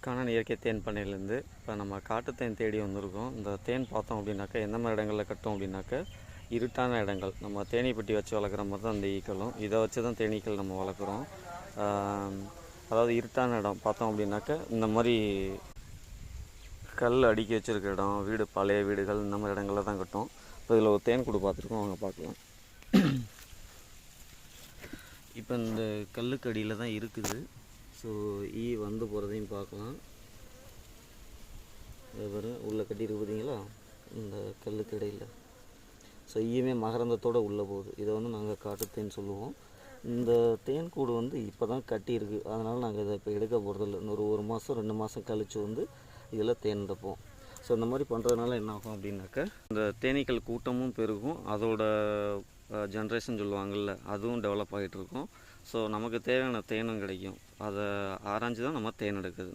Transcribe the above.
காணன் இயற்கை தேன் பண்ணையிலேருந்து இப்போ நம்ம காட்டு தேன் தேடி வந்திருக்கோம். இந்த தேன் பார்த்தோம் அப்படின்னாக்கா எந்த மாதிரி இடங்களில் கட்டும் அப்படின்னாக்கா இருட்டான இடங்கள். நம்ம தேனீ பெட்டி வச்சு வளர்க்குற மாதிரி தான் அந்த ஈக்களும், இதை வச்சு தான் தேனீக்கள் நம்ம வளர்க்குறோம். அதாவது இருட்டான இடம் பார்த்தோம் அப்படின்னாக்கா இந்த மாதிரி கல் அடுக்கி வச்சுருக்க இடம், வீடு பழைய வீடுகள், இந்த மாதிரி இடங்களில் தான் கட்டும். இப்போ இதில் ஒரு தேன் கூடு பார்த்துருக்கோம், அவங்க பார்க்கலாம். இப்போ இந்த கல்லுக்கு அடியில் தான் இருக்குது. ஸோ ஈ வந்து போகிறதையும் பார்க்கலாம். வெறும் உள்ளே கட்டியிருக்கு பார்த்தீங்களா, இந்த கல்லுக்கு இடையில். ஸோ ஈயுமே மகரந்தத்தோடு உள்ளே போகுது. இதை வந்து நாங்கள் காட்டுத்தேன் சொல்லுவோம். இந்த தேன் கூடு வந்து இப்போ தான் கட்டியிருக்கு, அதனால் நாங்கள் இதை இப்போ எடுக்க போகிறதில்ல. இன்னொரு 1 மாதம் 2 மாதம் கழித்து வந்து இதில் தேன் எடுப்போம். ஸோ இந்த மாதிரி பண்ணுறதுனால என்ன ஆகும் அப்படின்னாக்கா இந்த தேனீக்கள் கூட்டமும் பெருகும், அதோட ஜென்ரேஷன் சொல்லுவாங்கள்ல, அதுவும் டெவலப் ஆகிட்டு இருக்கும். ஸோ நமக்கு தேவையான தேனும் கிடைக்கும். அதை ஆராய்ஞ்சு தான் நம்ம தேன் எடுக்குது.